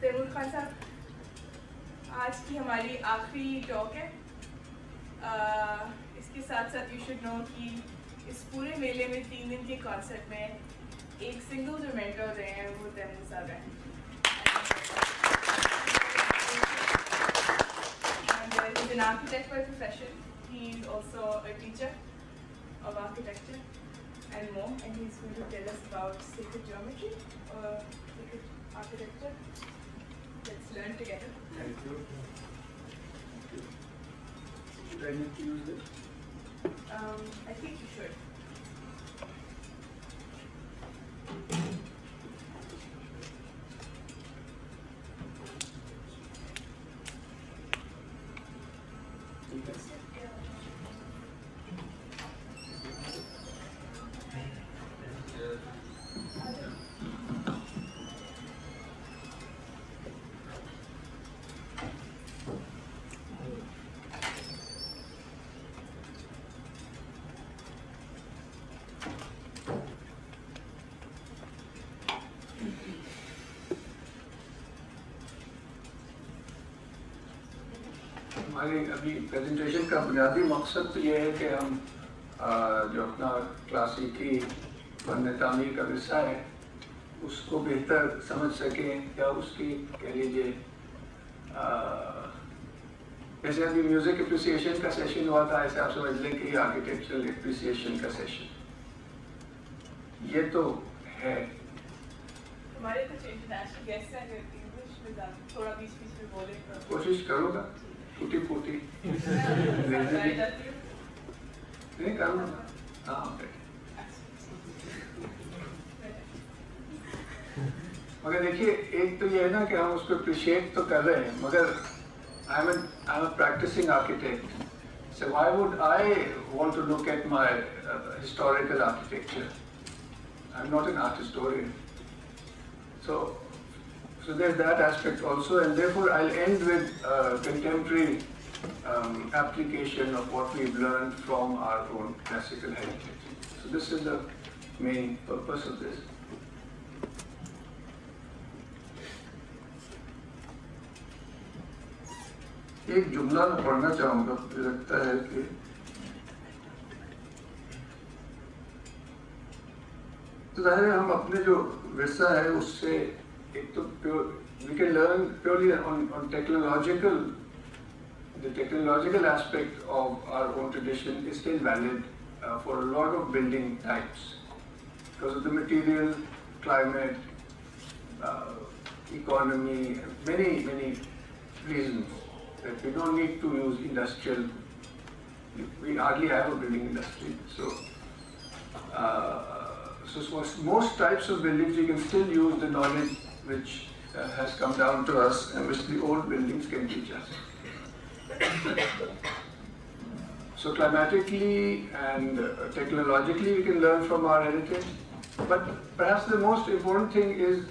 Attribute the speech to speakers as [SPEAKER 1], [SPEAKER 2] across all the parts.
[SPEAKER 1] तैमूर खान साहब, आज की हमारी आखिरी टॉक है। इसके साथ साथ यू शुड नो कि इस पूरे मेले में 3 दिन के कॉन्सर्ट में एक सिंगल जो मेंटर रहे हैं वो तैमूर साहब हैं। And he's an architect by profession. He's also a teacher of architecture and more, and he's going to tell us about sacred geometry or sacred architecture. Let's learn together.
[SPEAKER 2] Thank you. Should I need to use this?
[SPEAKER 1] I think you should.
[SPEAKER 2] हमारी अभी presentation का बुनियादी मकसद तो ये है कि हम जो अपना क्लासिकी फन तामीर का विरसा है उसको बेहतर समझ सकें, या उसकी कह लीजिए जैसे अभी म्यूज़िक एप्रिसिएशन का सेशन हुआ था, ऐसे आप समझ लें कि आर्किटेक्चरल एप्रिसिएशन का सेशन ये तो है।
[SPEAKER 1] हमारे कुछ इंटरनेशनल गेस्ट हैं, अगर इंग्लिश में थोड़ा बीच में बोले तो
[SPEAKER 2] कोशिश करूँगा, फूटी फूटी नहीं करूँगा। हाँ मगर देखिए, एक तो ये है ना कि हम उसको अप्रिशिएट तो कर रहे हैं, मगर I'm a practicing architect, so why would I want to look at my historical architecture? I'm not an art historian, so there's that aspect also, and therefore I'll end with contemporary application of what we've learned from our own classical heritage. So this is the main purpose of this. एक जुमला मैं पढ़ना चाहूँगा, मुझे लगता है कि तो जाहिर है हम अपने जो विरसा है उससे एक तो we can learn purely on technological, the technological aspect of our own tradition is still valid for a lot of building types because of the material, climate, economy, many reasons. That we don't need to use industrial, we hardly have a building industry. So for most types of buildings you can still use the knowledge which has come down to us and which the old buildings can teach us. So climatically and technologically we can learn from our heritage, but perhaps the most important thing is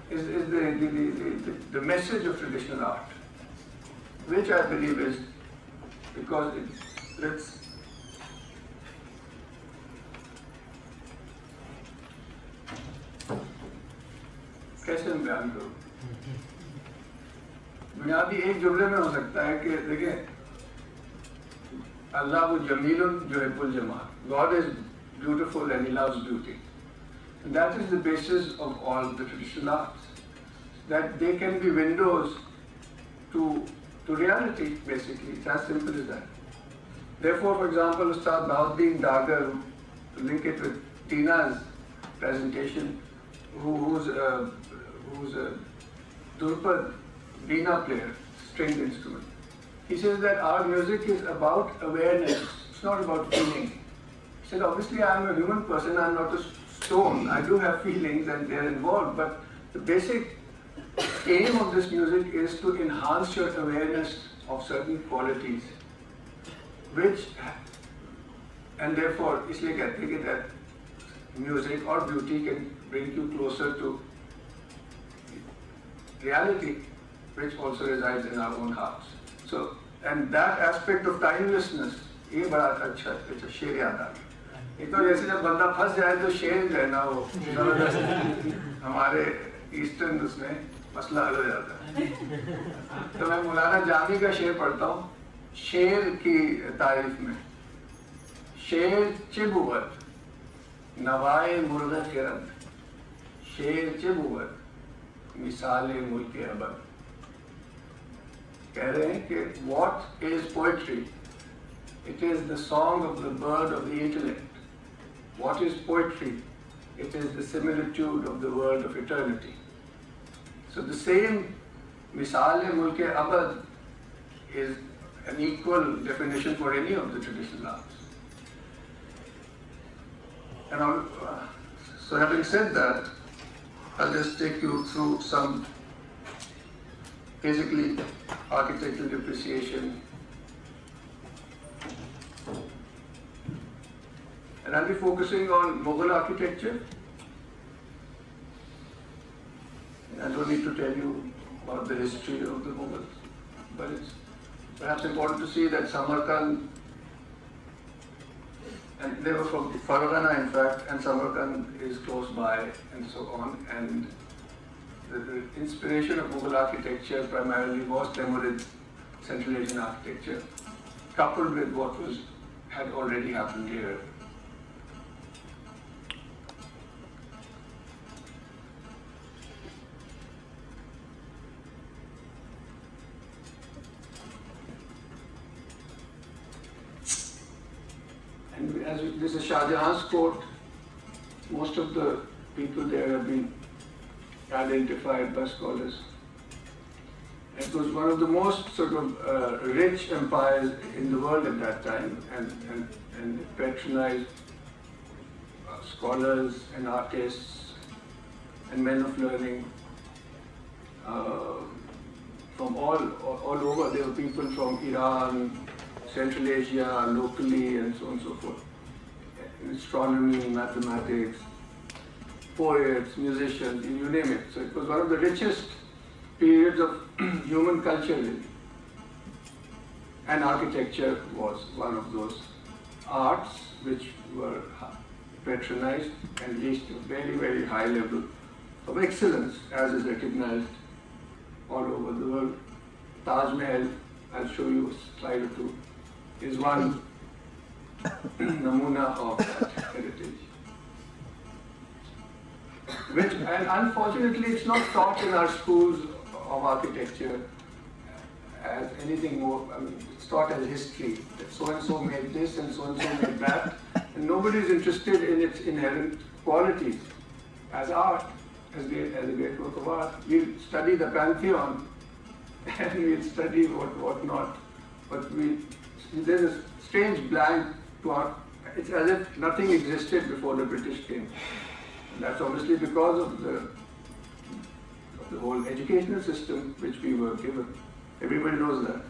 [SPEAKER 2] the message of traditional art, which I believe is because let's कैसे मैं बयान करूं, बुनियादी एक जुमले में हो सकता है कि देखिए अल्लाह वो जमीलुन जो है पुल Jamal, God is beautiful and he loves beauty, and that is the basis of all the traditional arts, that they can be windows to reality, basically. It's as simple as that. Therefore, for example, Ustad Bahauddin Dagar, to link it with Tina's presentation, who's a Dhurpad Veena player, stringed instrument. He says that our music is about awareness, it's not about feeling. He said, obviously I am a human person, I am not a stone, I do have feelings and they are involved, but the basic aim of this music is to enhance your awareness of certain qualities, which, and therefore, इसलिए कहते हैं कि that music or beauty can bring you closer to reality, which also resides in our own hearts. So, and that aspect of timelessness, ये बड़ा अच्छा शेर याद आ गया। एक तो जैसे जब बंदा फंस जाए तो शेर जो है ना वो जबरदस्त हमारे ईस्टर्न उसमें मसला हल हो जाता है। तो मैं मौलाना जामी का शेर पढ़ता हूँ शेर की तारीफ में। शेर चिबुवत नवाए मुर्ग खिरद, शेर चिबुवत मिसाले मुल्क अबद। कह रहे हैं कि what is poetry? It is the song of the bird of the intellect. What is poetry? It is the similitude of the world of eternity. So the same Misal-e Mulk-e-Abad is an equal definition for any of the traditional arts. And so having said that, I'll just take you through some basically architectural appreciation. And I'll be focusing on Mughal architecture. I don't need to tell you about the history of the Mughals, but it's perhaps important to see that Samarkand, and they were from Farghana in fact, and Samarkand is close by and so on. And the inspiration of Mughal architecture primarily was Timurid Central Asian architecture, coupled with what had already happened here. And as this is Shah Jahan's court, most of the people there have been identified by scholars. It was one of the most sort of rich empires in the world at that time, and it patronized scholars and artists and men of learning from all over. There were people from Iran, Central Asia, locally, and so on and so forth. Astronomy, mathematics, poets, musicians, you name it. So it was one of the richest periods of human culture, really. And architecture was one of those arts which were patronized and reached a very, very high level of excellence, as is recognized all over the world. Taj Mahal, I'll show you a slide or two, is one namuna of that heritage. Which, and unfortunately, it's not taught in our schools of architecture as anything more. I mean, it's taught as history, that so and so made this and so made that, and nobody is interested in its inherent qualities as art, as a great work of art. We study the Pantheon and we study what not, but there's a strange blank to art. It's as if nothing existed before the British came. And that's obviously because of the whole educational system which we were given. Everybody knows that.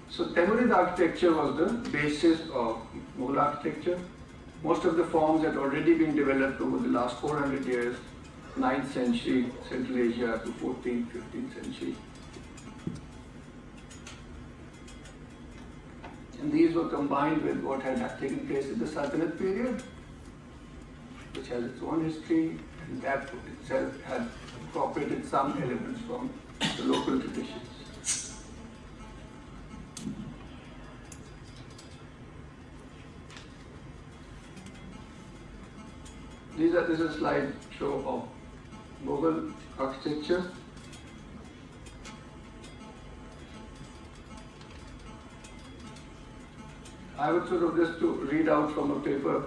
[SPEAKER 2] So Timurid architecture was the basis of Mughal architecture. Most of the forms had already been developed over the last 400 years, 9th century, Central Asia to 14th, 15th century. And these were combined with what had taken place in the Sultanate period, which has its own history, and that itself had incorporated some elements from the local traditions. This is a slide show of Mughal architecture. I would sort of just to read out from a paper,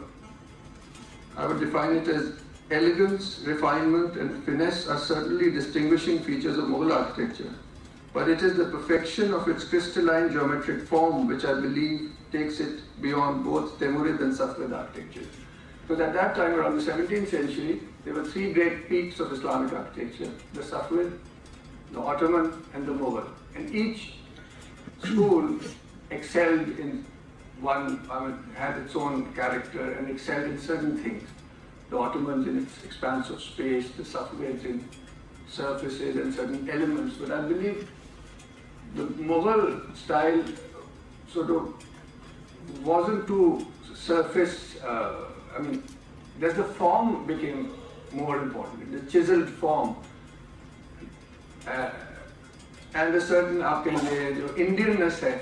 [SPEAKER 2] I would define it as elegance, refinement and finesse are certainly distinguishing features of Mughal architecture, but it is the perfection of its crystalline geometric form which I believe takes it beyond both Timurid and Safavid architecture. Because at that time, around the 17th century, there were three great peaks of Islamic architecture: the Safavid, the Ottoman and the Mughal. And each school excelled in had its own character and excelled in certain things. The Ottomans in its expanse of space, the Safavids in surfaces and certain elements. But I believe the Mughal style sort of wasn't too surface. As the form became more importantly, the chiseled form. And a certain आपके लिए जो Indianness है,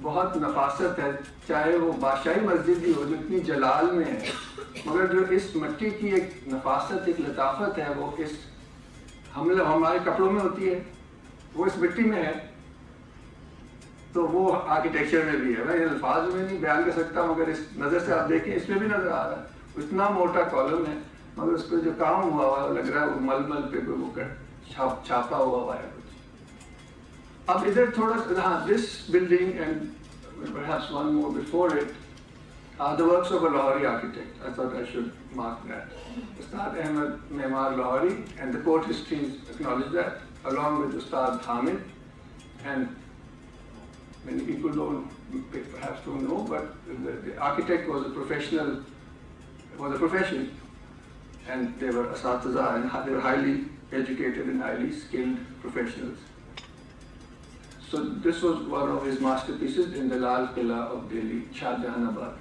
[SPEAKER 2] बहुत नफासत है, चाहे वो बादशाही मस्जिद ही हो जो इतनी जलाल में है, मगर जो इस मिट्टी की एक नफासत, एक लताफत है, वो इस हमारे कपड़ों में होती है, वो इस मिट्टी में है, तो वो आर्किटेक्चर में भी है। मैं अल्फाज में नहीं बयान कर सकता, मगर इस नज़र से आप देखें, इसमें भी नज़र आ रहा है। इतना मोटा कॉलम है, मगर उस पर जो काम हुआ है लग रहा है वो मलमल पे वो छापा हुआ है कुछ। अब इधर थोड़ा हाँ, this building and perhaps one more before it are the works of a Lahori architect. I thought I should mark that. Ustad Ahmed Memar Lahori, and the court histories acknowledge that, along with Ustad Hamid. And many people perhaps don't know, but the architect was a profession, and they were asatiza, and they were highly educated and highly skilled professionals. So this was one of his masterpieces in the Lal Qila of Delhi, Shah Jahanabad.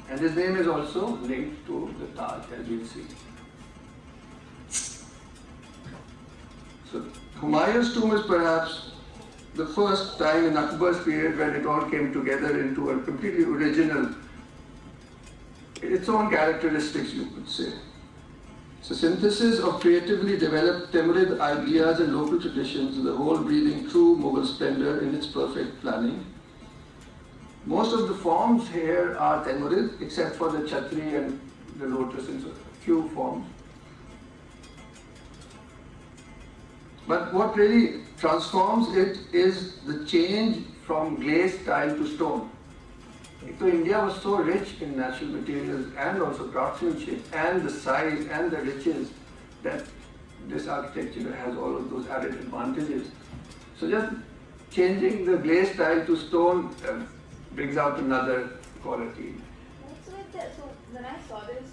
[SPEAKER 2] And his name is also linked to the Taj, as you'll see. So Humayun's tomb is perhaps the first time in Akbar's period when it all came together into a completely original, its own characteristics, you could say. It's a synthesis of creatively developed Timurid ideas and local traditions, the whole breathing true Mughal splendor in its perfect planning. Most of the forms here are Timurid, except for the Chhatri and the lotus and a few forms. But what really transforms it is the change from glaze tile to stone. So India was so rich in natural materials and also craftsmanship and the size and the riches that this architecture has all of those added advantages. So just changing the glaze tile to stone brings out another quality.
[SPEAKER 3] What's with that? So when I saw this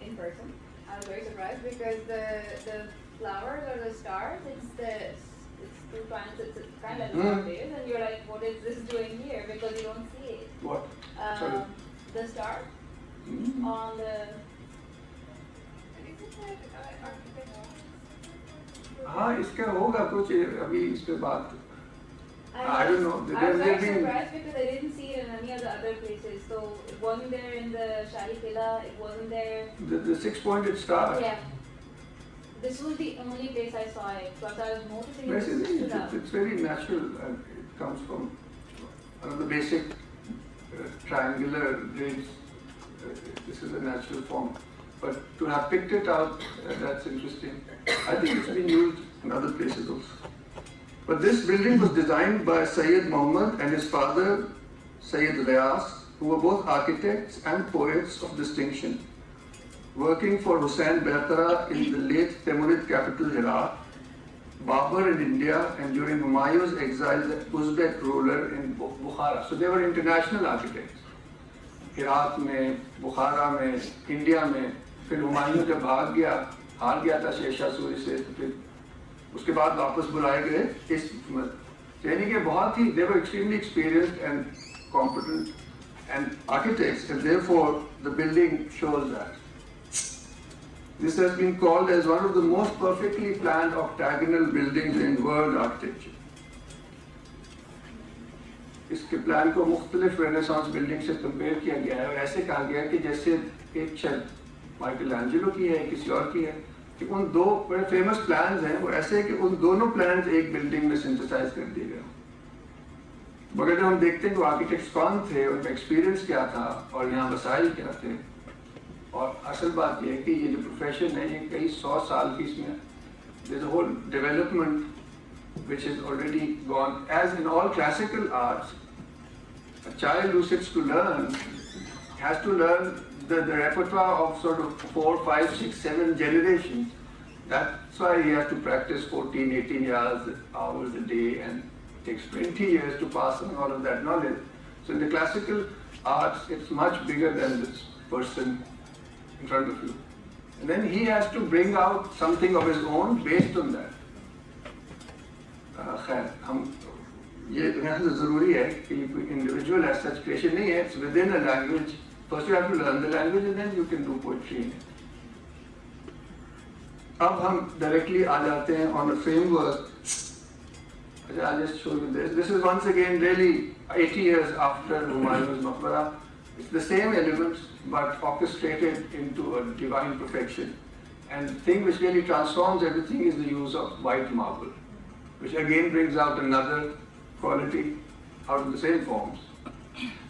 [SPEAKER 3] in person, I was very surprised because the flowers or the stars, it's two kinds, it's kind of like days, and you're like, what is this doing here? Because you don't see it.
[SPEAKER 2] What? Sorry.
[SPEAKER 3] The star on the.
[SPEAKER 2] हाँ इसका होगा कुछ अभी इस पे बात. I don't know.
[SPEAKER 3] I was very surprised because I didn't see it in any of the other places. So it wasn't there in the Shahi Qila, it wasn't there.
[SPEAKER 2] The six-pointed star.
[SPEAKER 3] Yeah. This was the only place I saw it. Because I was noticing
[SPEAKER 2] it's very natural. It comes from one of the basic triangular grids. This is a natural form. But to have picked it out, that's interesting. I think it's been used in other places also. But this building was designed by Sayyid Muhammad and his father, Sayyid Riyas, who were both architects and poets of distinction, working for Hussain Bertara in the late Timurid capital Herat, Babur in India, and during Humayun's exile, the Uzbek ruler in Bukhara. So they were international architects. Herat में, Bukhara में, India में, फिर हुमायूं जब भाग गया, हार गया था शेरशाह सूरी से, तो फिर उसके बाद वापस बुलाए गए इस यानी कि बहुत ही they were extremely experienced and competent and architects, and therefore the building shows that. This has been called as one of the most perfectly planned octagonal buildings in world architecture. इसके प्लान को मुख्तलिफ renaissance building से compare किया गया है और ऐसे कहा गया है कि जैसे एक छत माइकल एंजेलो की है, किसी और की है, कि उन दो बड़े फेमस प्लान्स हैं, वो ऐसे है कि उन दोनों प्लान्स एक बिल्डिंग में सिंथेसाइज कर दिए गए. मगर जब हम देखते हैं कि आर्किटेक्ट्स कौन थे, उनका एक्सपीरियंस क्या था और यहाँ वसाइल क्या थे, और असल बात यह है कि ये जो प्रोफेशन है ये कई 100 साल की इसमें there's a whole development which is already gone. As in all classical arts, a child who sits to learn has to learn the repertoire of sort of 4, 5, 6, 7 generations. That's why he has to practice 14, 18 hours a day, and it takes 20 years to pass on all of that knowledge. So in the classical arts, it's much bigger than this person in front of you. And then he has to bring out something of his own based on that. खैर हम ये यहाँ से ज़रूरी है कि individual as such creation नहीं है. It's within a language. First you have to learn the language and then you can do poetry in it. अब हम डायरेक्टली आ जाते हैं on a framework. I'll just show you this. This is once again really 80 years after Humayun's Maqbara. It's the same elements but orchestrated into a divine perfection. And the thing which really transforms everything is the use of white marble, which again brings out another quality out of the same forms.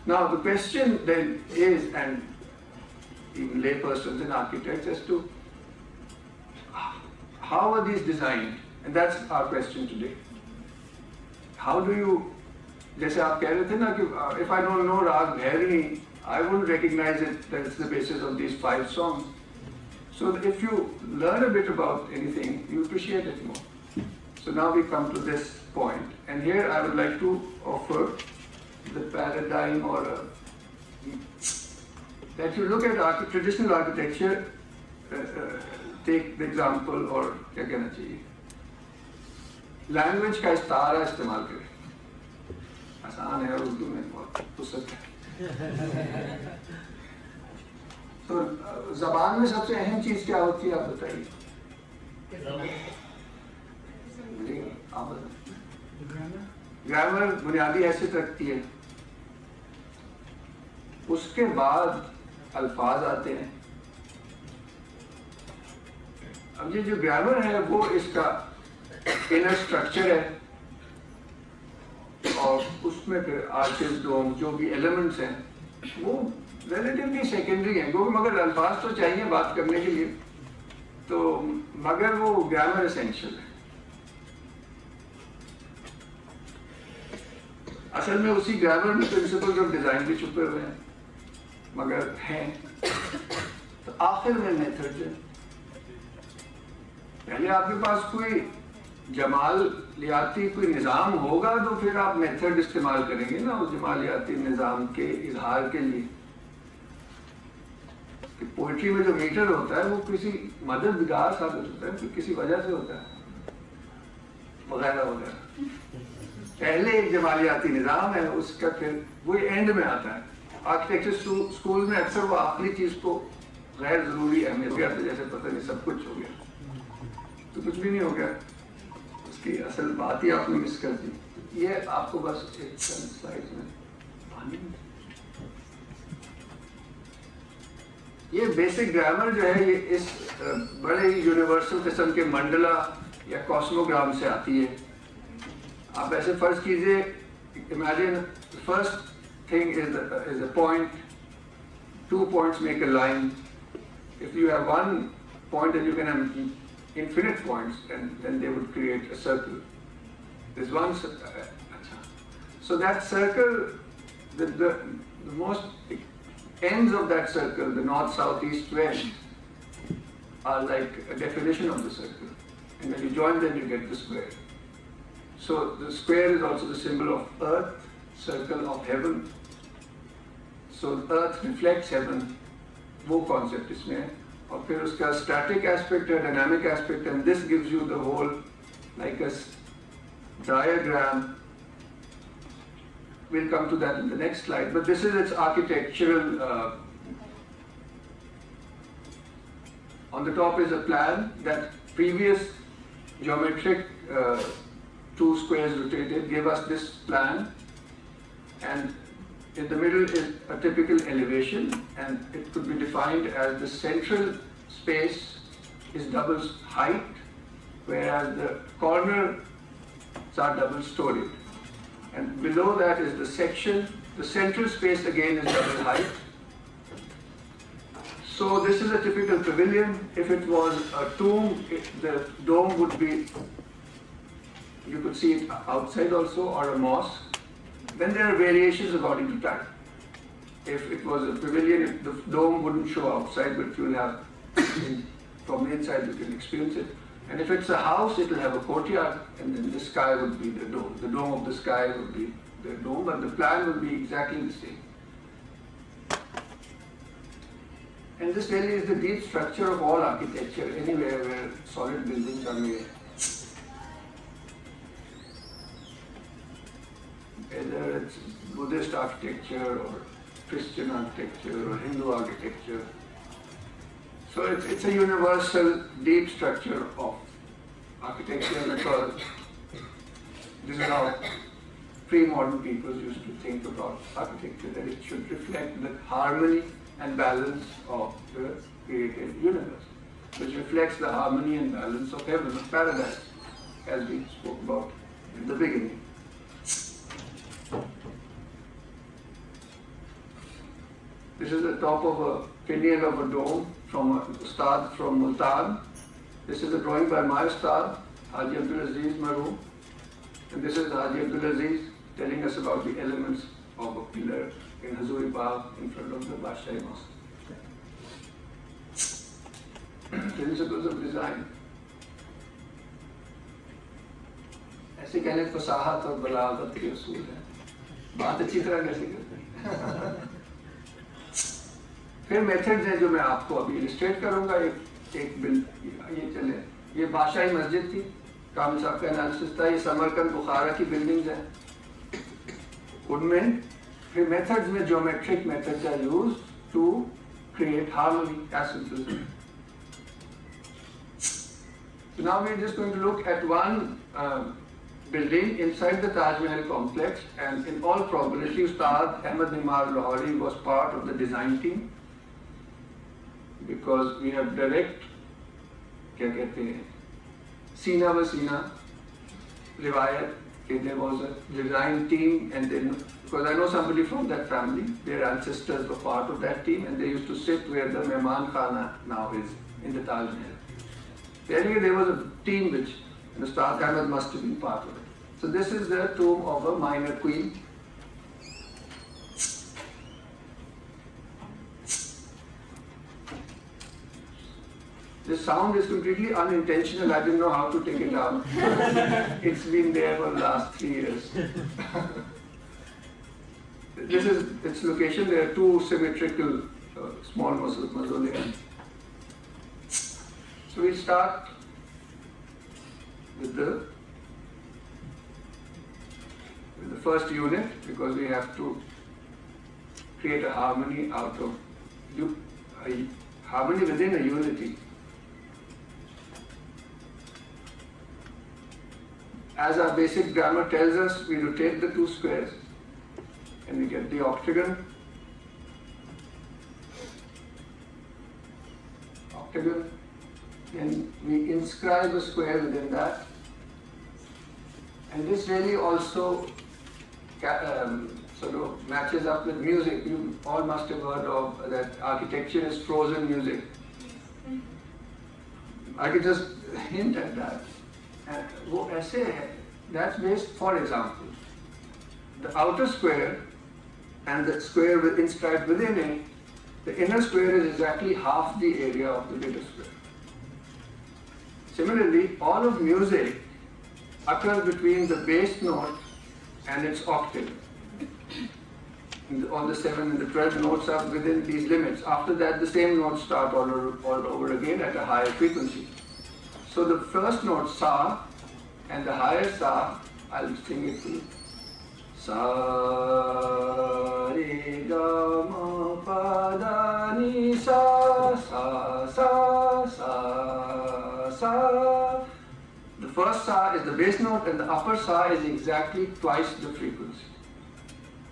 [SPEAKER 2] Now the question then is, and even laypersons and architects, as to how are these designed? And that's our question today. How do you, जैसे आप कह रहे थे ना कि if I don't know Rag Bhairani, I wouldn't recognize it that it's the basis of these 5 songs. So if you learn a bit about anything, you appreciate it more. So now we come to this point, and here I would like to offer the paradigm or that you look at traditional architecture. Take the example, or क्या कहना चाहिए, language का इस्तारा इस्तेमाल करें. आसान है, उर्दू में बहुत फुर्सत है. तो ज़बान में सबसे अहम चीज़ क्या होती है, आप बताइए. आप बताइए. ग्रामर बुनियादी हैसियत रखती है. उसके बाद अल्फाज आते हैं. अब ये जो ग्रामर है वो इसका इनर स्ट्रक्चर है, और उसमें फिर आर्चेस, डोम, जो भी एलिमेंट्स हैं वो रिलेटिवली सेकेंडरी हैं, क्योंकि मगर अल्फाज तो चाहिए बात करने के लिए, तो मगर वो ग्रामर एसेंशियल है. असल में उसी ग्रामर में प्रिंसिपल्स ऑफ डिजाइन भी छुपे हुए हैं, मगर हैं. तो आखिर में मेथड है. पहले आपके पास कोई जमालियाती कोई निज़ाम होगा तो फिर आप मेथड इस्तेमाल करेंगे ना उस जमालियाती निज़ाम के इजहार के लिए. पोइट्री में जो मीटर होता है वो किसी मददगार साबित होता है, किसी वजह से होता है, वगैरह वगैरह. पहले एक जमालियाती निज़ाम है, उसका फिर वो एंड में आता है. आर्किटेक्चर स्कूल में अक्सर वो आखिरी चीज़ को गैर ज़रूरी अहमियत दिया, जैसे पता नहीं सब कुछ हो गया, तो कुछ भी नहीं हो गया, उसकी असल बात ही आपने मिस कर दी. ये आपको बस एक स्लाइड में पानी, ये बेसिक ग्रामर जो है ये इस बड़े ही यूनिवर्सल किस्म के मंडला या कॉस्मोग्राम से आती है. आप ऐसे फर्ज कीजिए, imagine first thing is a point, 2 points make a line. If you have 1 point and you can have infinite points, and then they would create a circle. There's one so that circle, the most ends of that circle, the north, south, east, west, are like a definition of the circle, and when you join them you get the square. So the square is also the symbol of earth, circle of heaven. So earth reflects heaven, वो concept इसमें है. और फिर उसका static aspect है, dynamic aspect, and this gives you the whole like a diagram. We'll come to that in the next slide, but this is its architectural. On the top is a plan that previous geometric 2 squares rotated gave us this plan, and in the middle is a typical elevation, and it could be defined as the central space is double height, whereas the corners are double storied. And below that is the section. The central space again is double height. So this is a typical pavilion. If it was a tomb, the dome would be, you could see it outside also, or a mosque. Then there are variations according to time. If it was a pavilion, the dome wouldn't show outside, but you'll have, from the inside you can experience it. And if it's a house, it will have a courtyard, and then the sky would be the dome. The dome of the sky would be the dome, but the plan will be exactly the same. And this really is the deep structure of all architecture, anywhere where solid buildings are made. Whether it's Buddhist architecture or Christian architecture or Hindu architecture. So it's a universal, deep structure of architecture because this is how pre-modern people used to think about architecture, that it should reflect the harmony and balance of the created universe, which reflects the harmony and balance of heaven, of paradise, as we spoke about in the beginning. This is the top of a pinion of a dome from a ustad from Multan. This is a drawing by my ustad, Haji Abdul Aziz Maroon. And this is Haji Abdul Aziz telling us about the elements of a pillar in Hazuri Bagh in front of the Badshah Mosque. Principles of design. ऐसे कहने फसाहत और बलागत के उसूल हैं, बात अच्छी तरह कैसे करते हैं। फिर मेथड्स हैं जो मैं आपको अभी इलिस्ट्रेट करूंगा। एक बिल ये चले, ये बादशाही मस्जिद थी, कामिल साहब का एनालिसिस था। ये समरकंद बुखारा की बिल्डिंग्स हैं, उनमें फिर मेथड्स में geometric methods are used to create harmony, as simple as that. So now we're just going to look at one building inside the Taj Mahal complex, and in all probability Ustad Ahmad Nimar Lahori was part of the design team, because we have direct, क्या कहते हैं, सीना व सीना रिवायत कि there was a design team, and then because I know somebody from that family, their ancestors were part of that team, and they used to sit where the Mehman Khana now is in the Taj Mahal. Anyway, there was a team which Ustad Ahmed must have been part of it. So this is the tomb of a minor queen. This sound is completely unintentional. I didn't know how to take it out. It's been there for the last 3 years. This is its location. There are two symmetrical small mausoleums. So we start with the first unit, because we have to create a harmony out of a harmony within a unity. As our basic grammar tells us, we rotate the two squares and we get the octagon. And we inscribe a square within that. And this really also sort of matches up with music. You all must have heard of that architecture is frozen music. I could just hint at that. वो ऐसे है, that's based, for example, the outer square and the square inscribed within it, the inner square is exactly half the area of the bigger square. Similarly, all of music occurs between the bass note and its octave. All the 7 and the 12 notes are within these limits. After that, the same notes start all over again at a higher frequency. So the first note, sa, and the higher sa, I'll sing it to you. Sa, re, ga, ma, pa, da, ni, sa, sa, sa, sa, sa. The first sa is the bass note, and the upper sa is exactly twice the frequency.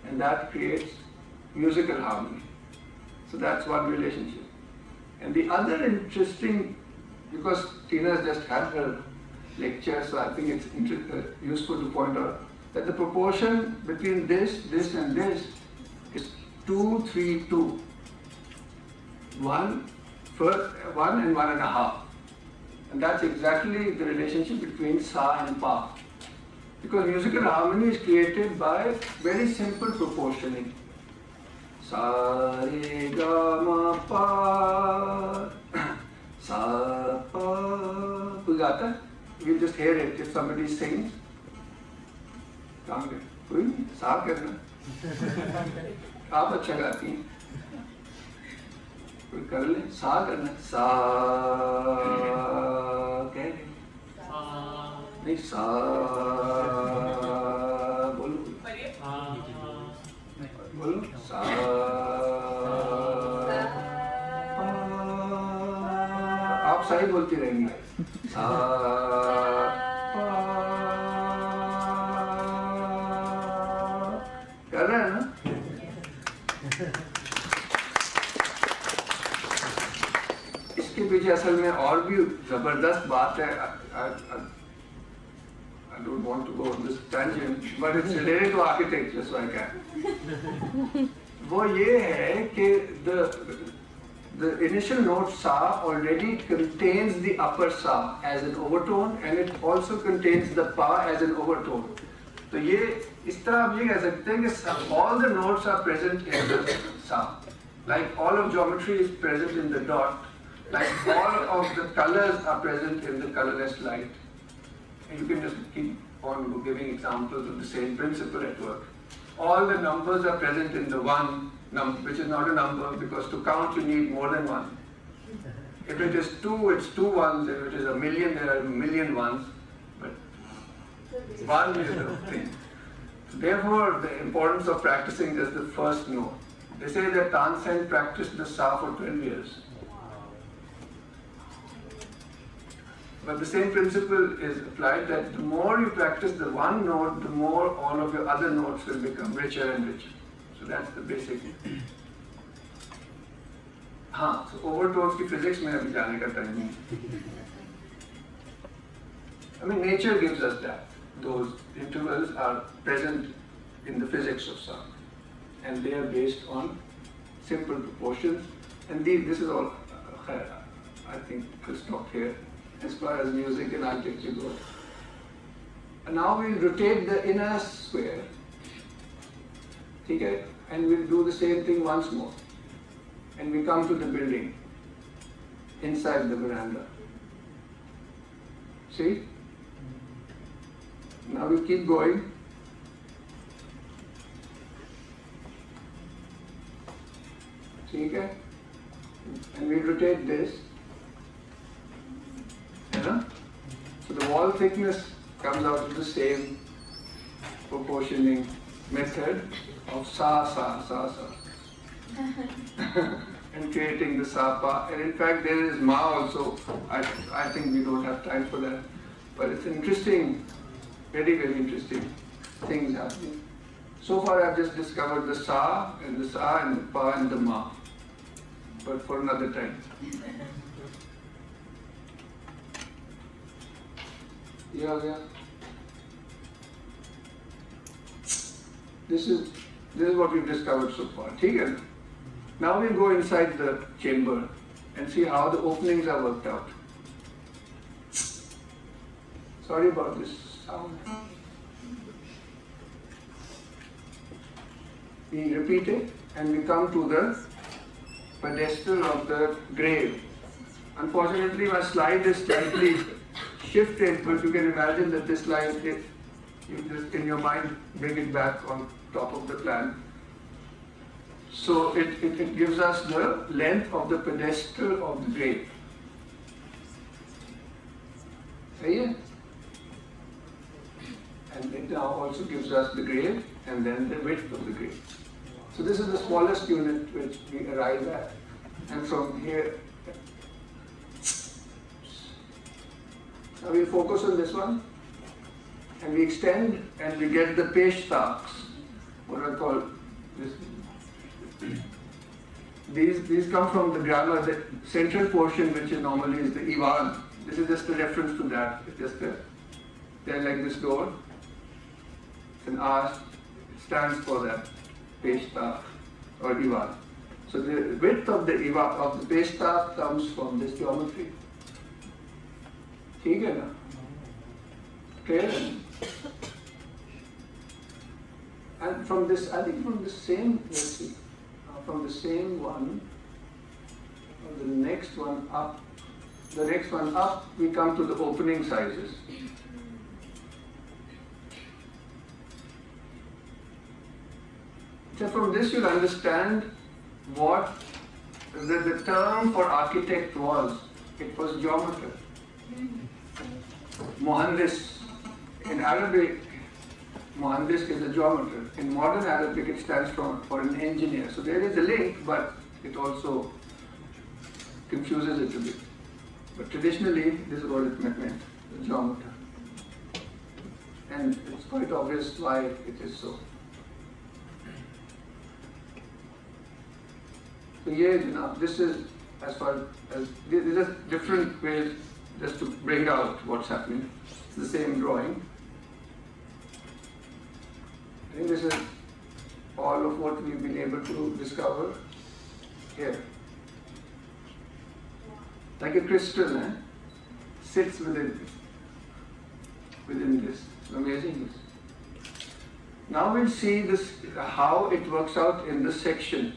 [SPEAKER 2] And that creates musical harmony. So that's one relationship. And the other interesting, because Tina has just had her lecture, so I think it's useful to point out that the proportion between this and this is 2, 3, 2. 1 and 1.5. And that's exactly the relationship between sa and pa. Because musical harmony is created by very simple proportioning. Sa, re, ga, ma, pa, sa, pa. Koi gata hai? We'll just hear it if somebody sings. काम कर, कोई नहीं, सा करना. आप अच्छा गाती हैं. कोई कर ले, सा करना. सा कह रहे. नहीं सा बोलो. बोलो सा. सा ही बोलती रहेंगी। सा पा कर रहे हैं ना? इसके पीछे असल में और भी जबरदस्त बात है। I don't want to go on this tangent, but it's related to architecture, so I can. वो ये है कि the initial note sa already contains the upper sa as an overtone, and it also contains the pa as an overtone. तो ये इस तरह आप ये कह सकते हैं कि all the notes are present in the sa, like all of geometry is present in the dot, like all of the colors are present in the colorless light. And you can just keep on giving examples of the same principle at work. All the numbers are present in the one number, which is not a number, because to count you need more than one. If it is two, it's two ones. If it is a million, there are a million ones. But one is the thing. Therefore, the importance of practicing just the first note. They say that Tansen practiced the sa for 12 years. But the same principle is applied, that the more you practice the one note, the more all of your other notes will become richer and richer. So that's the basic. हाँ, so overtones की physics में अभी जाने का time नहीं. I mean, nature gives us that. Those intervals are present in the physics of sound, and they are based on simple proportions. And this is all. I think we'll stop here as far as music and architecture goes. And now we'll rotate the inner square. Okay? And we'll do the same thing once more. And we come to the building inside the veranda. See? Now we keep going. Okay? And we rotate this. So the wall thickness comes out of the same proportioning method of sa, sa, sa, sa. And creating the sa, pa. And in fact there is ma also. I think we don't have time for that. But it's interesting, very, very interesting things happening. So far I've just discovered the sa and the pa and the ma. But for another time. Yeah. This is what we've discovered so far. Okay? Now we'll go inside the chamber and see how the openings are worked out. Sorry about this sound. We repeat it and we come to the pedestal of the grave. Unfortunately, my slide is slightly shifted, but you can imagine that this line, if you just in your mind bring it back on top of the plan. So it gives us the length of the pedestal of the grave. And it now also gives us the grave and then the width of the grave. So this is the smallest unit which we arrive at. And from here, now we focus on this one, and we extend and we get the peshtaks, what I call this. These come from the grammar, the central portion which normally is the Ivan. This is just a reference to that. It's just they're like this door. It's an R, stands for that, peshtak or Ivan. So the width of the Ivan, of the peshtak comes from this geometry. ठीक है ना? Clear? And from this, I think from the same, let's see, from the same one, or the next one up, we come to the opening sizes. So from this you'll understand what the term for architect was. It was geometer. Muhandis. In Arabic, Muhandis is a geometer. In modern Arabic, it stands for an engineer. So there is a link, but it also confuses it a bit. But traditionally, this is what it meant, the geometer. And it's quite obvious why it is so. So yeah, this is as far as these are different ways just to bring out what's happening. It's the same drawing. I think this is all of what we've been able to discover here. Like a crystal, sits within this. It's amazing. Now we'll see this how it works out in this section.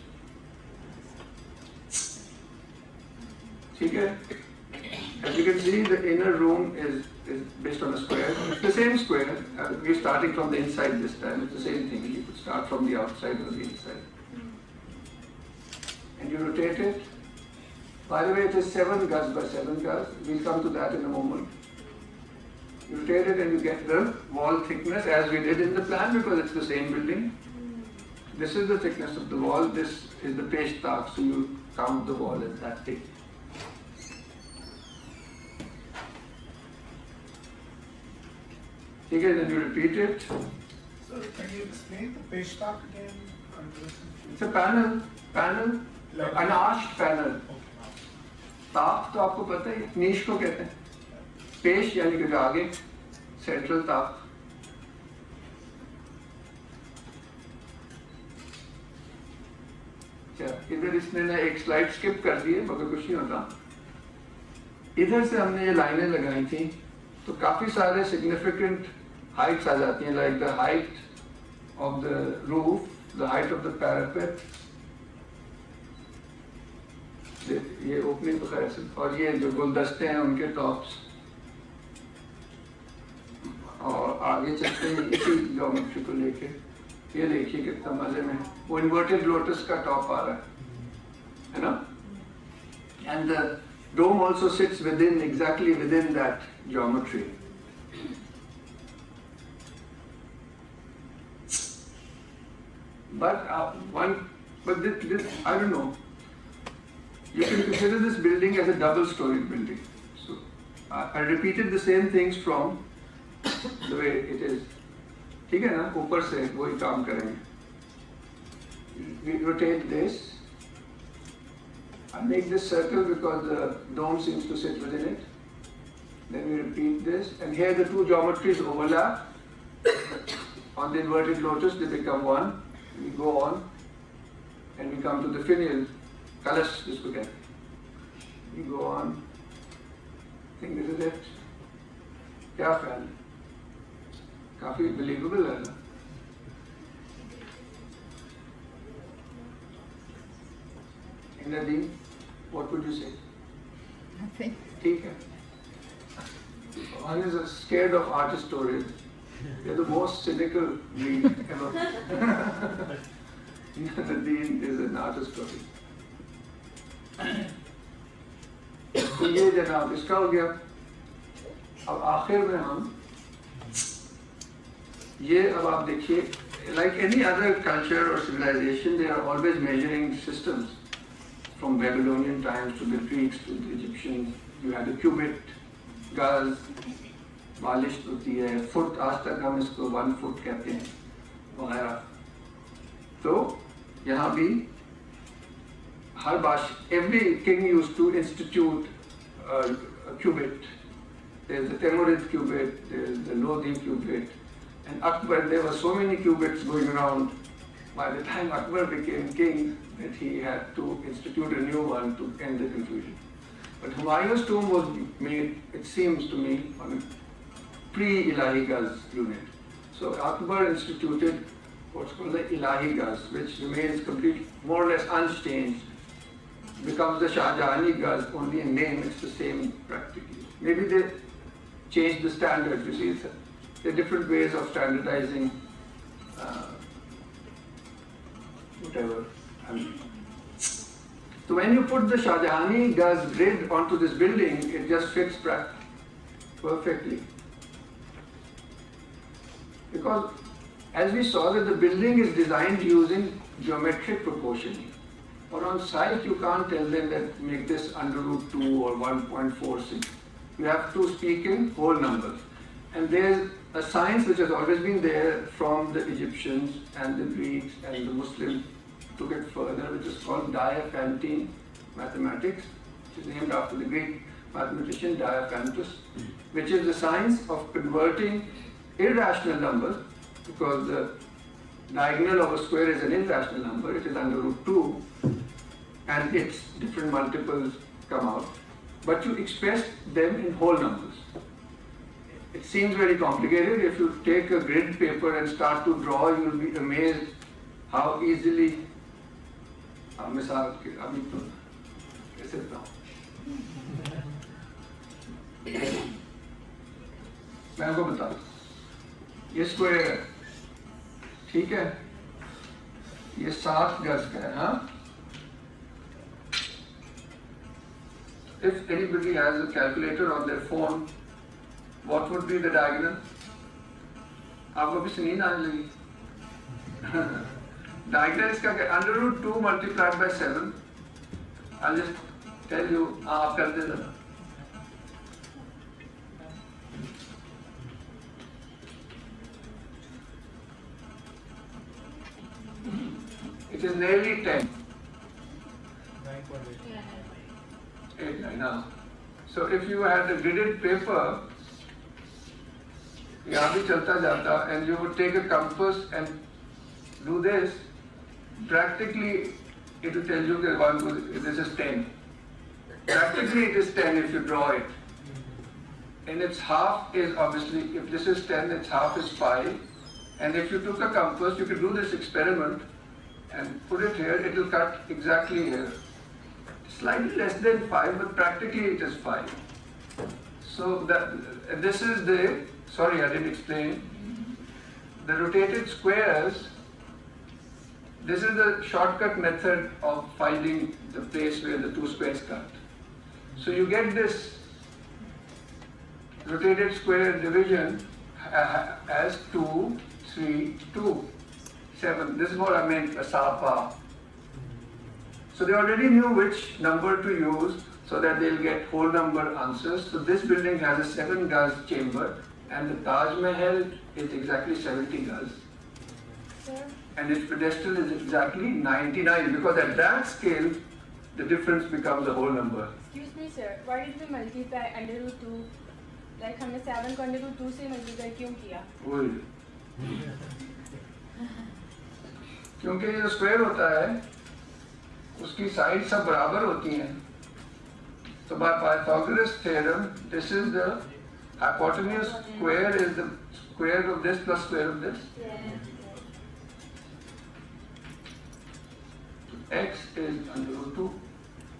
[SPEAKER 2] Okay? As you can see, the inner room is based on a square. It's the same square. We're starting from the inside this time. It's the same thing. You could start from the outside or the inside. And you rotate it. By the way, it is 7 gaz by 7 gaz. We'll come to that in a moment. You rotate it and you get the wall thickness as we did in the plan because it's the same building. This is the thickness of the wall. This is the peshtak, so you count the wall as that thick. Okay, then you repeat it.
[SPEAKER 4] So can you explain the peshtak again?
[SPEAKER 2] It's a panel, an arched panel. ताक तो आपको पता है, नीश को कहते हैं. पेश यानी कि जो आगे, सेंट्रल ताक. इधर इसने ना एक स्लाइड स्किप कर दी है, मगर कुछ नहीं होता. इधर से हमने ये लाइनें लगाई थी, तो काफी सारे सिग्निफिकेंट हाइट्स आ जाती हैं, like the height of the roof, the height of the parapet. ये ओपनिंग तो खैर से, और ये जो गुलदस्ते हैं उनके टॉप्स. और आगे चलते हैं इसी ज्योमेट्री को लेके. ये देखिए कितना मजे में वो इन्वर्टेड लोटस का टॉप आ रहा है ना? And the dome also sits exactly within that geometry. But this, I don't know. You can consider this building as a double-storied building. So I repeated the same things from the way it is. ठीक है ना? ऊपर से वही काम करेंगे. We rotate this. I make this circle because the dome seems to sit within it. Then we repeat this, and here the two geometries overlap. On the inverted lotus, they become one. We go on, and we come to the finial, kalash jisko kehte hain. We go on. I think this is it. Kya khayal hai? Kafi believable hai na? Nadine, what would you say?
[SPEAKER 5] Nothing.
[SPEAKER 2] ठीक है. One is scared of artist stories. They're the most cynical breed ever. Nadine is an artist story. तो ये जनाब इसका हो गया. अब आखिर में हम ये अब आप देखिए, like any other culture or civilization, they are always measuring systems. From Babylonian times to the Greeks to the Egyptians, you had a cubit, gaz, मालिश होती है, फुट, आज तक हम इसको 1 foot कहते हैं, वगैरह. तो यहाँ भी हर every king used to institute a cubit. There's the Timurid cubit, there's the Lodi cubit, and Akbar, there were so many cubits going around. By the time Akbar became king, that he had to institute a new one to end the confusion. But Humayun's tomb was made, it seems to me, on a pre-Ilahi Gaz unit. So Akbar instituted what's called the Ilahi Gaz, which remains complete, more or less unchanged. Becomes the Shahjahani Gaz, only in name it's the same practically. Maybe they changed the standards, you see, there are different ways of standardizing whatever. So when you put the Shahjahani Gaz grid onto this building, it just fits perfectly. Because as we saw that the building is designed using geometric proportioning. or on site you can't tell them that make this under root 2 or 1.46. You have to speak in whole numbers. And there's a science which has always been there from the Egyptians and the Greeks, and the Muslims took it further, which is called Diaphantine mathematics, which is named after the Greek mathematician Diophantus, which is the science of converting irrational numbers, because the diagonal of a square is an irrational number, it is under root 2, and its different multiples come out, but you express them in whole numbers. It seems very complicated. If you take a grid paper and start to draw, you will be amazed how easily मिसाल के अभी तो कैसे बताऊं, मैं आपको बता दूं, ये स्क्वायर है, ठीक है, ये 7 गज का है, हाँ? If anybody has a calculator on their phone, what would be the diagonal? आपको भी सुनी ना लगी? Diagonal is under root 2 multiplied by 7. I'll just tell you, आप कर दे जरा. It is nearly 10. 8, 9 now. So if you had a gridded paper, यहाँ भी चलता जाता, and you would take a compass and do this, practically it will tell you that this is 10. Practically it is 10 if you draw it. And its half is obviously, if this is 10, its half is 5. And if you took a compass, you could do this experiment and put it here, it will cut exactly here. Slightly less than 5, but practically it is 5. So this is the, sorry I didn't explain, the rotated squares. This is the shortcut method of finding the place where the two squares cut. So you get this rotated square division as 2, 3, 2, 7. This is what I meant, a SAPA. So they already knew which number to use so that they'll get whole number answers. So this building has a 7 gauge chamber, and the Taj Mahal is exactly 70 gauge.
[SPEAKER 1] Sir?
[SPEAKER 2] And its pedestal is exactly 99, because at that scale, the difference becomes a whole number.
[SPEAKER 1] Excuse me, sir. Why did we multiply under root 2? Like हमने 7 को under root 2 से multiply क्यों किया?
[SPEAKER 2] वही, क्योंकि ये जो square होता है, उसकी साइड सब बराबर होती हैं. So by Pythagoras theorem, this is the hypotenuse square is the square of this plus square of this. X is under root 2.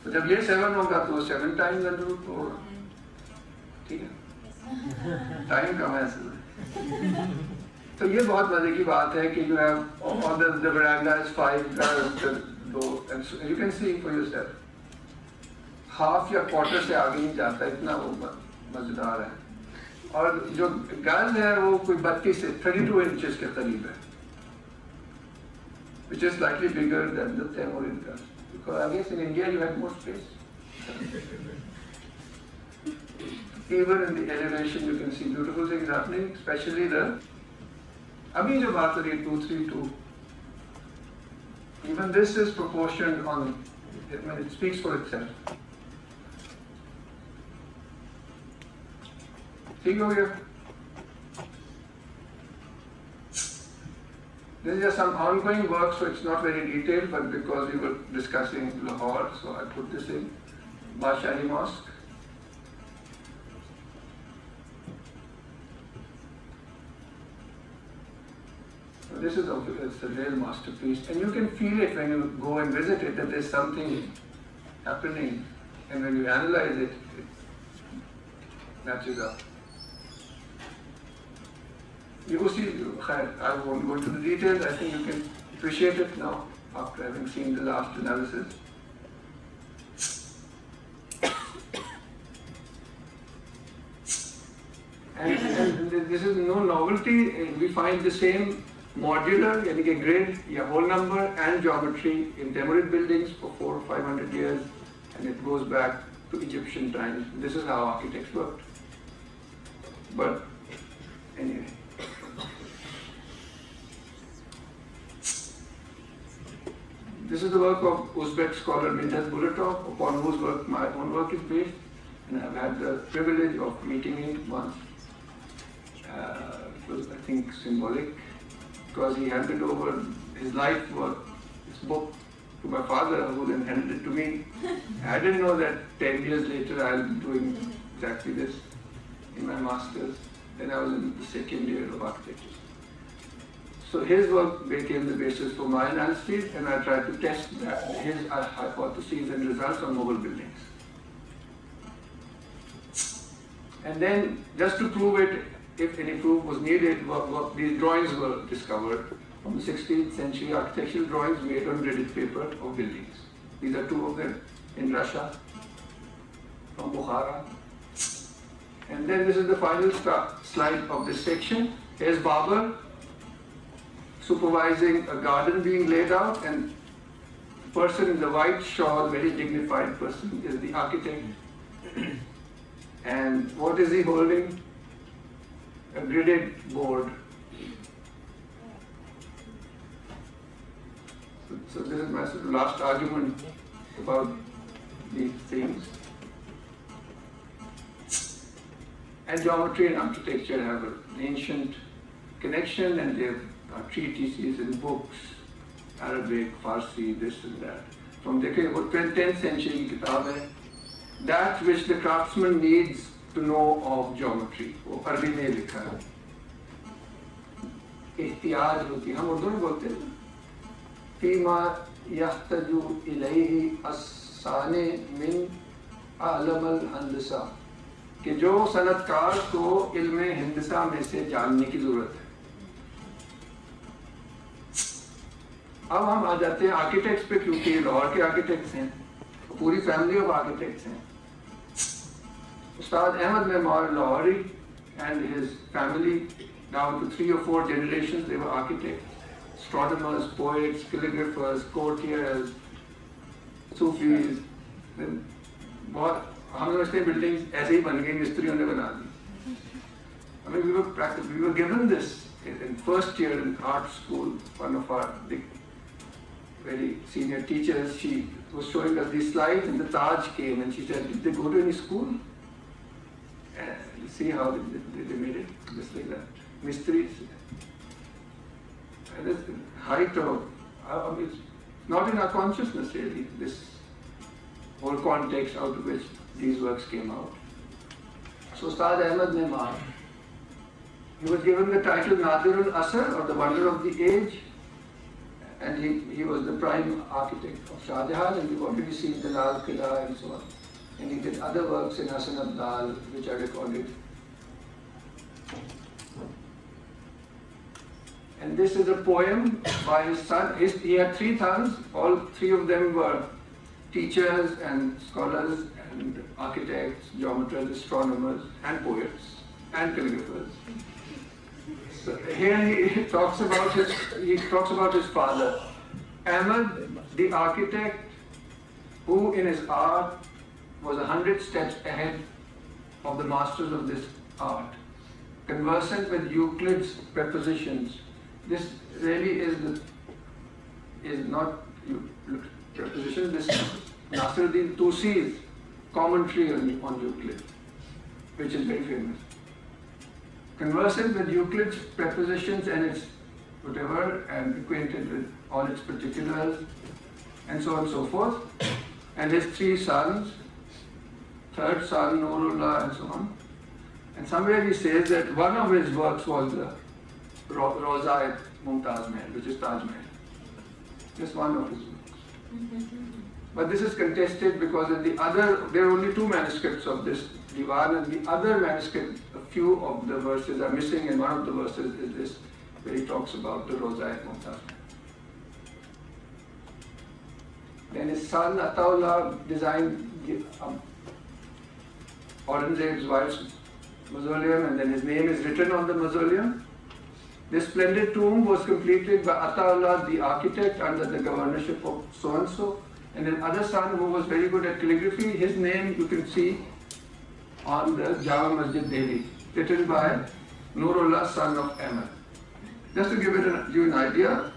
[SPEAKER 2] तो जब ये 7 होगा तो 7 times under root 2 होगा. ठीक है? टाइम कम है असल में. तो ये बहुत मजे की बात है कि you have all the veranda is 5 and so you can see for yourself. Half या क्वार्टर से आगे नहीं जाता, इतना वो मजेदार है. और जो गज है वो कोई 32 से 32 इंचेस के करीब है, which is slightly bigger than the Timorin gaj. Because I guess in India you had more space. Even in the elevation you can see beautiful things happening, especially the अभी जो बात हो रही है 232. Even this is proportioned on, it speaks for itself. ठीक हो गया? This is just some ongoing work, so it's not very detailed, but because we were discussing Lahore, so I put this in. Bashari Mosque. So this is it's a real masterpiece, and you can feel it when you go and visit it, that there's something happening, and when you analyze it, it matches up. You will see, I won't go into the details, I think you can appreciate it now after having seen the last analysis. And this is no novelty, we find the same modular यानी कि grid या whole number and geometry in Timurid buildings for 400 or 500 years, and it goes back to Egyptian times. This is how architects worked. But anyway. This is the work of Uzbek scholar Minhas Bulatov, upon whose work my own work is based, and I've had the privilege of meeting him once. It was, I think, symbolic, because he handed over his life work, his book, to my father, who then handed it to me. I didn't know that 10 years later I'll be doing exactly this in my master's. Then I was in the second year of architecture. So his work became the basis for my analysis, and I tried to test his hypotheses and results on Mughal buildings. And then, just to prove it, if any proof was needed, these drawings were discovered from the 16th century architectural drawings made on gridded paper of buildings. These are two of them in Russia, from Bukhara. And then this is the final slide of this section. Here's Babur supervising a garden being laid out, and the person in the white shawl, very dignified person, is the architect. And what is he holding? A gridded board. So this is my sort of last argument about these things. And geometry and architecture have an ancient connection, and they have treatises and books, Arabic, Farsi, this and that. From the 10th century kitab hai, that which the craftsman needs to know of geometry. वो अरबी में लिखा है. इhtiyaj होती है, हम उर्दू में बोलते हैं. फीमा यहतजु इलैहि अस्साने मिन आलम अल-हंदसा, कि जो सनतकार को इल्म हिंदसा में से जानने की जरूरत है. अब हम आ जाते हैं आर्किटेक्ट्स पे, क्योंकि लाहौर के आर्किटेक्ट्स हैं, पूरी फैमिली ऑफ आर्किटेक्ट्स हैं. Ustad Ahmad Memar Lahori and his family, down to 3 or 4 generations, they were architects, astronomers, poets, calligraphers, courtiers, Sufis. बहुत हम समझते हैं बिल्डिंग्स ऐसे ही बन गई, मिस्त्रियों ने बना दी. I mean, we were given this in first year in art school. One of our big, very senior teachers, she was showing us these slides, and the Taj came, and she said, "Did they go to any school?" And you see how they made it, just like that. Mysteries. And this height of, I mean, it's not in our consciousness really, this whole context out of which these works came out. So Ustad Ahmad Memar, he was given the title Nadir al-Asr, or the Wonder of the Age, and he was the prime architect of Shah Jahan, and we've already seen the Lal Qila and so on. And he did other works in Hasan Abdal, which are recorded. And this is a poem by his son. He had 3 sons, all 3 of them were teachers and scholars and architects, geometers, astronomers, and poets, and calligraphers. So here he talks about his father, Ahmad, the architect, who in his art was 100 steps ahead of the masters of this art, conversant with Euclid's prepositions. This really is not preposition. This Nasiruddin Tusi's commentary on Euclid, which is very famous. Conversant with Euclid's prepositions and its whatever, and acquainted with all its particulars, and so on and so forth. And his 3 sons, 3rd son, Nurullah, and so on. And somewhere he says that one of his works was the Roza Mumtaz Mahal, which is Taj Mahal. Just one of his works. But this is contested because in the other, there are only 2 manuscripts of this Diwan, and the other manuscript, a few of the verses are missing, and one of the verses is this, where he talks about the Roza Mumtaz Mahal. Then his son Ataullah designed Aurangzeb's wife's mausoleum, and then his name is written on the mausoleum. This splendid tomb was completed by Ataullah, the architect, under the governorship of so-and-so. And then other son who was very good at calligraphy, his name you can see on the Jama Masjid Delhi, written by Nurullah, son of Ahmed. Just to give you an idea,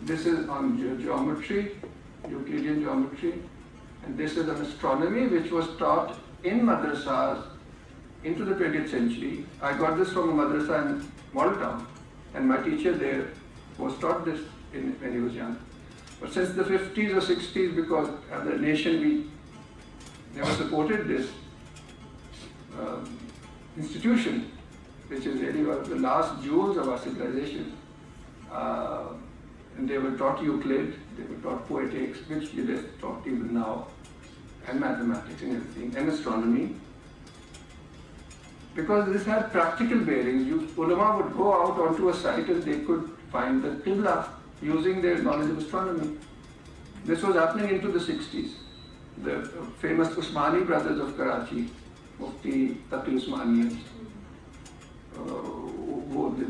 [SPEAKER 2] this is on geometry, Euclidean geometry, and this is on astronomy, which was taught in madrasas into the 20th century. I got this from a madrasa in Model Town, and my teacher there was taught this when he was young. But since the 50s or 60s, because as a nation we never supported this institution, which is really one of the last jewels of our civilization. And they were taught Euclid, they were taught poetics, which it is taught even now, and mathematics and everything, and astronomy. Because this had practical bearings, ulama would go out onto a site and they could find the Qibla using their knowledge of astronomy. This was happening into the 60s. The famous Usmani brothers of Karachi, Mufti Taqi Usmani,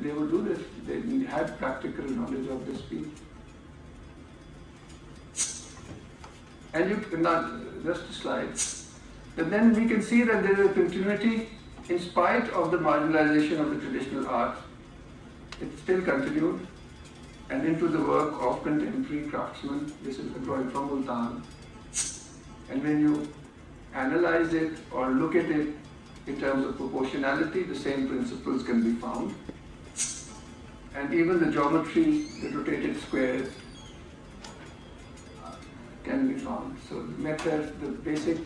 [SPEAKER 2] they would do this. They had practical knowledge of this field. And you cannot, just a slide. But then we can see that there is a continuity in spite of the marginalization of the traditional art. It still continued and into the work of contemporary craftsmen. This is a drawing from Multan. And when you analyze it or look at it in terms of proportionality, the same principles can be found. And even the geometry, the rotated squares, can be found. So the method, the basic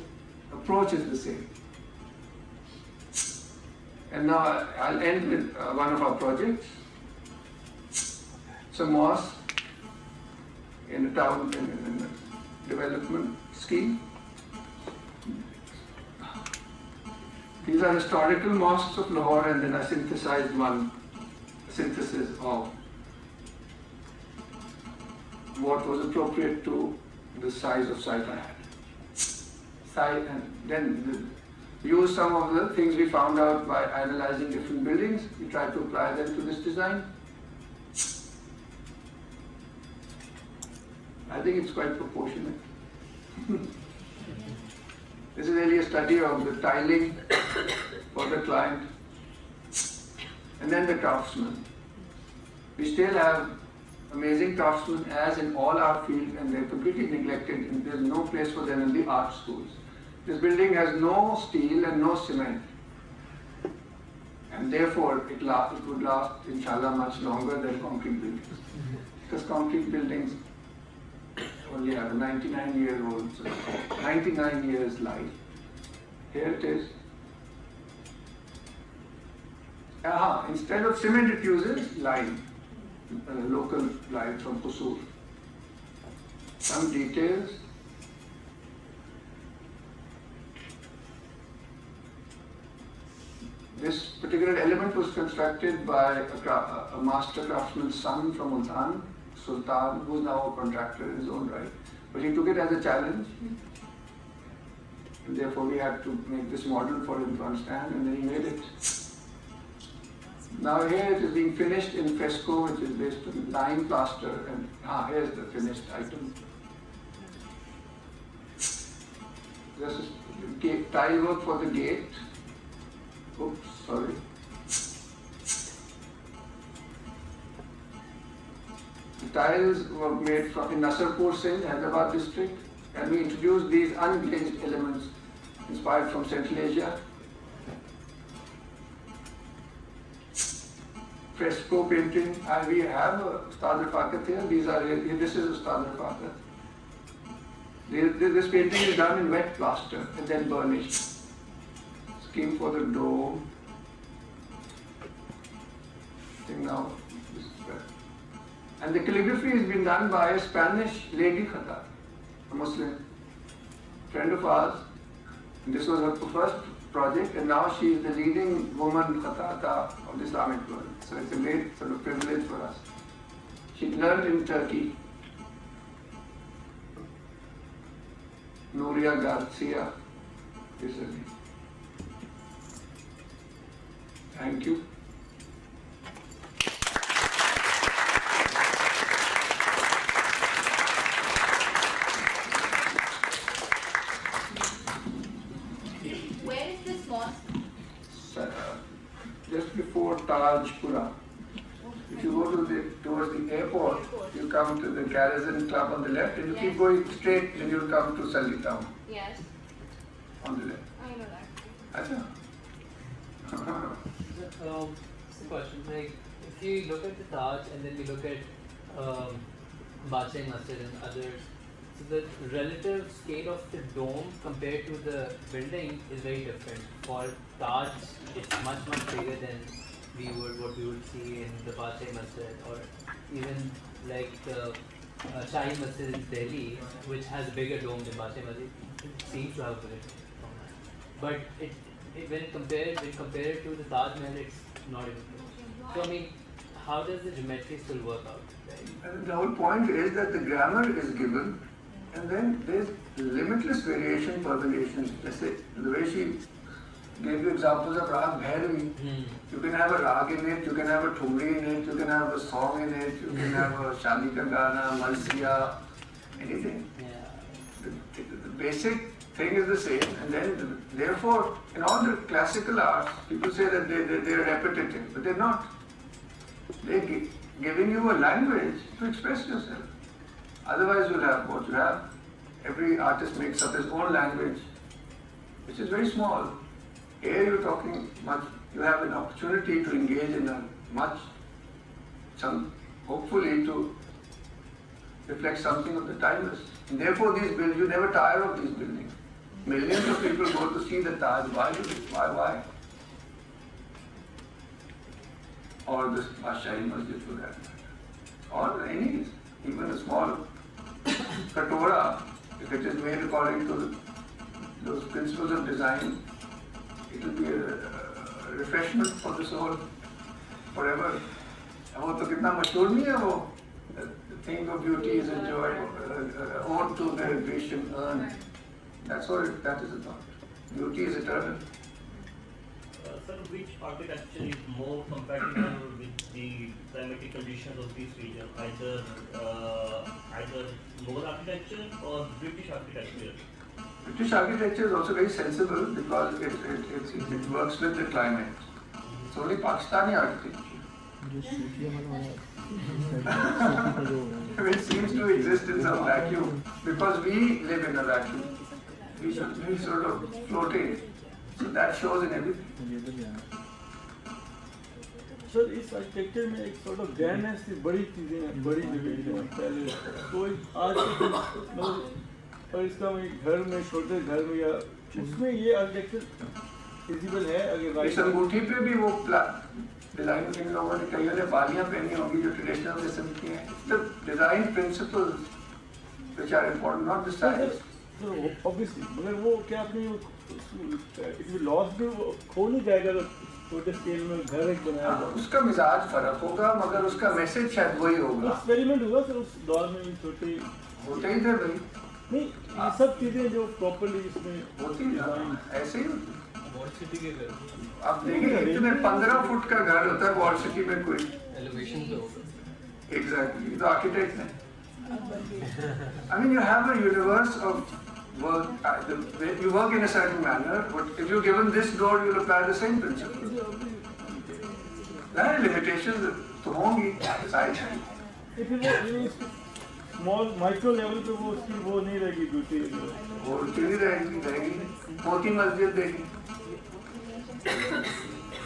[SPEAKER 2] approach is the same. And now I'll end with one of our projects. It's a mosque in a town, in a development scheme. These are historical mosques of Lahore, and then I synthesized one synthesis of what was appropriate to the size of site I had. And then use some of the things we found out by analyzing different buildings. We tried to apply them to this design. I think it's quite proportionate. This is really a study of the tiling for the client. And then the craftsmen. We still have amazing craftsmen as in all our fields, and they're completely neglected, and there's no place for them in the art schools. This building has no steel and no cement. And therefore it would last, inshallah, much longer than concrete buildings. Because concrete buildings only have a 99-year-old, so 99 years life. Here it is. Instead of cement, it uses lime, local lime from Qusur. Some details. This particular element was constructed by a master craftsman's son from Multan, Sultan, who is now a contractor in his own right. But he took it as a challenge. And therefore we had to make this model for him to understand, and then he made it. Now here it is being finished in fresco, which is based on lime plaster, and here's the finished item. This is tile work for the gate. Oops, sorry. The tiles were made in Nasarpur, Sindh, Hyderabad district, and we introduced these unglazed elements inspired from Central Asia. Fresco painting, and we have Ustad Rafaqat here. This is Ustad Rafaqat. This painting is done in wet plaster and then burnished. Scheme for the dome. Now, and the calligraphy has been done by a Spanish lady Khatat, a Muslim friend of ours. And this was her first project, and now she is the leading woman Khatata of the Islamic world. So it's a great sort of privilege for us. She learned in Turkey. Nuria Garcia is her name. Thank you.
[SPEAKER 3] Where is this mosque?
[SPEAKER 2] Just before Tajpura. If you go towards the airport, you come to the Garrison Club on the left, and you keep going straight, and you'll come to Sully Town
[SPEAKER 3] Yes,
[SPEAKER 2] on the left.
[SPEAKER 3] I know that.
[SPEAKER 2] Acha.
[SPEAKER 6] Just a question, like if you look at the Taj and then you look at Badshah Masjid and others, so the relative scale of the dome compared to the building is very different. For Taj, it's much bigger than what we would see in the Badshah Masjid, or even like the Shahi Masjid in Delhi, which has a bigger dome than Badshah Masjid. It seems to have a bigger dome. But when compared to the Taj Mahal, it's not even close. So I mean, how does the geometry still work out? Right?
[SPEAKER 2] And the whole point is that the grammar is given, and then there's limitless variation, permutations. The way she gave you examples of Rag Bhairavi. You can have a rag in it, you can have a thumri in it, you can have a song in it, you can have a shadi ka gana, malsiya, anything.
[SPEAKER 6] Yeah.
[SPEAKER 2] The basic thing is the same, and then therefore in all the classical arts, people say that they're repetitive, but they're not. They're giving you a language to express yourself. Otherwise you'll have what you have. Every artist makes up his own language, which is very small. Here you're talking much, you have an opportunity to engage in a hopefully to reflect something of the timeless. And therefore these buildings, you never tire of these buildings. Millions of people go to see the Taj. Why? Or the Shahi Masjid for that matter. Or any, even a small katora, if it is made according to those principles of design, it will be a refreshment for the soul forever. वो तो कितना मशहूर नहीं है वो? The thing of beauty is a joy, ode to the Grecian urn. That is about. Beauty is eternal.
[SPEAKER 7] Sir, which architecture is more compatible with the climatic conditions of this region? Either Mughal architecture or British architecture?
[SPEAKER 2] British architecture is also very sensible because it works with the climate. It's only Pakistani architecture which seems to exist in some vacuum because we live in a vacuum. We sort of floating. So that shows in everything.
[SPEAKER 8] Sir इस architecture में एक sort of grandness की बड़ी चीज़ें हैं, बड़ी division है पहले तो आज के मतलब और इसका मैं घर में छोटे घर में या उसमें ये आर्किटेक्चर विजिबल है अगर
[SPEAKER 2] इस अंगूठी पे भी वो डिजाइन इन लोगों ने कई ने बालियां पहनी होंगी जो ट्रेडिशनल किस्म की हैं. The design principles which are important, not the size.
[SPEAKER 8] Obviously मगर वो क्या अपनी इट विल लॉस भी वो खो नहीं जाएगा तो छोटे स्केल में घर एक बनाया जाए.
[SPEAKER 2] उसका मिजाज फर्क होगा मगर उसका मैसेज शायद वही होगा.
[SPEAKER 8] एक्सपेरिमेंट हुआ सर उस दौर में भी छोटे
[SPEAKER 2] होते ही थे भाई.
[SPEAKER 8] नहीं ये सब चीज़ें जो प्रॉपर्ली इसमें
[SPEAKER 2] होती है ऐसे ही होती.
[SPEAKER 6] वॉल सिटी के घर
[SPEAKER 2] आप देखिए इतने 15 फुट का घर होता है वॉल सिटी में कोई
[SPEAKER 6] एलिवेशन पे होगा.
[SPEAKER 2] एग्जैक्टली तो आर्किटेक्ट है. I mean you have a universe of work. You work in a certain manner, but if you're given this door, you'll apply the same principle. There are limitations तो होंगी size की.
[SPEAKER 8] लेकिन small micro level पे वो उसकी वो नहीं रहेगी ब्यूटी.
[SPEAKER 2] वो क्यों रहेगी. मोती मस्जिद देगी.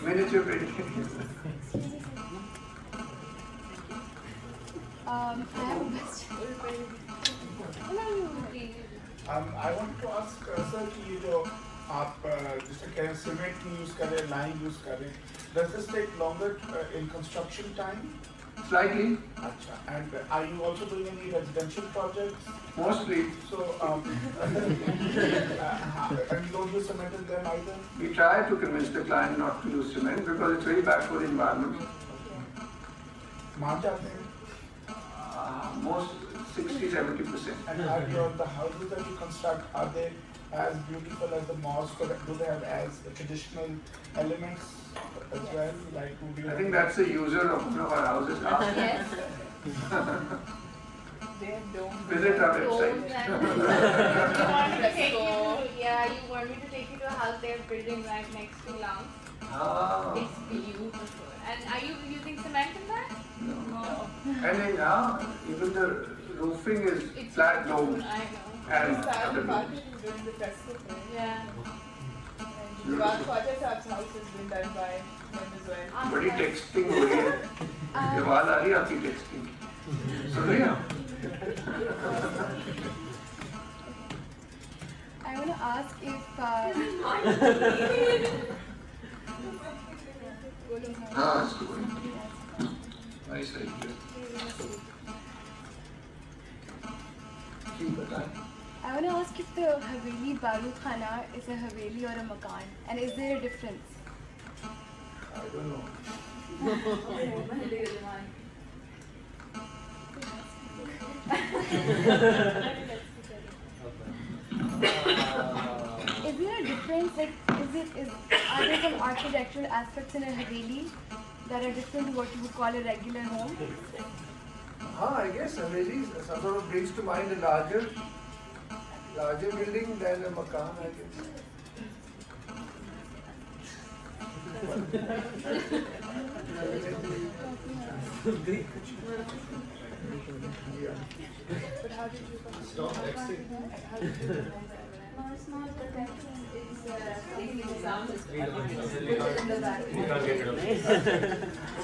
[SPEAKER 2] Miniature painting.
[SPEAKER 3] I have a question.
[SPEAKER 4] I want to ask sir कि ये जो आप जैसे कह रहे हैं सीमेंट यूज कर रहे हैं, लाइन यूज कर रहे हैं, does this take longer in construction time?
[SPEAKER 2] Slightly.
[SPEAKER 4] अच्छा. And are you also doing any residential projects?
[SPEAKER 2] Mostly.
[SPEAKER 4] So and you don't use cement in them either?
[SPEAKER 2] We try to convince the client not to use cement because it's very bad for the environment.
[SPEAKER 4] मान जाते हैं.
[SPEAKER 2] Most 60-70%.
[SPEAKER 4] And are the houses that you construct, are they as beautiful as the mosque, or do they have as traditional elements as well? Like, would you
[SPEAKER 2] I think that's the user of one of our houses. Ask them.
[SPEAKER 3] Yes.
[SPEAKER 1] They have domes.
[SPEAKER 2] Visit our
[SPEAKER 3] Domes
[SPEAKER 2] website.
[SPEAKER 3] and you want me to take you to, yeah, you want me to take you to a house they're building right next to Lounge.
[SPEAKER 2] Ah,
[SPEAKER 3] It's beautiful. And are you using cement in that?
[SPEAKER 2] no.
[SPEAKER 1] No.
[SPEAKER 2] And in even the roofing is
[SPEAKER 3] It's
[SPEAKER 2] flat
[SPEAKER 3] beautiful,
[SPEAKER 2] domes
[SPEAKER 3] I know.
[SPEAKER 2] and
[SPEAKER 1] We started
[SPEAKER 2] other
[SPEAKER 1] the
[SPEAKER 2] domes.
[SPEAKER 1] market during the festival.
[SPEAKER 3] Yeah.
[SPEAKER 1] And Jawad Khwaja Saab's house has been done by him as well.
[SPEAKER 2] बड़ी texting हो रही है ये आवाज आ रही है आपकी texting सुन रही हैं आप?
[SPEAKER 9] I want to ask if
[SPEAKER 2] हाँ इसको बोलिए नाइस आइडिया जी बताएं
[SPEAKER 9] I want to ask if the Haveli Baru Khana is a Haveli or a Makan, and is there a difference?
[SPEAKER 2] I don't know
[SPEAKER 9] Is there a difference? Like, are there some architectural aspects in a Haveli that are different to what you would call a regular home?
[SPEAKER 2] I guess Haveli sort of brings to mind a larger building than a makan, I guess.
[SPEAKER 1] But how did you come?
[SPEAKER 6] Stop texting.
[SPEAKER 1] How did you come?
[SPEAKER 3] No, it's not the texting, it's taking the sound system.
[SPEAKER 6] We can't
[SPEAKER 3] In the back.
[SPEAKER 6] get rid of it.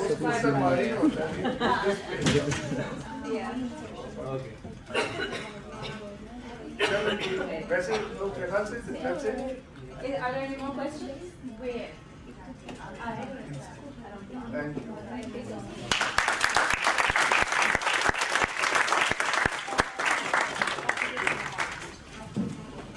[SPEAKER 2] उसमें सब wiring होता है
[SPEAKER 3] Yeah.
[SPEAKER 6] Okay.
[SPEAKER 2] चलो वैसे लोग मेरे ख्याल से that's it.
[SPEAKER 3] Are there any more questions?
[SPEAKER 1] Where?
[SPEAKER 3] I don't know.
[SPEAKER 2] Thank you.
[SPEAKER 3] Thank you so much.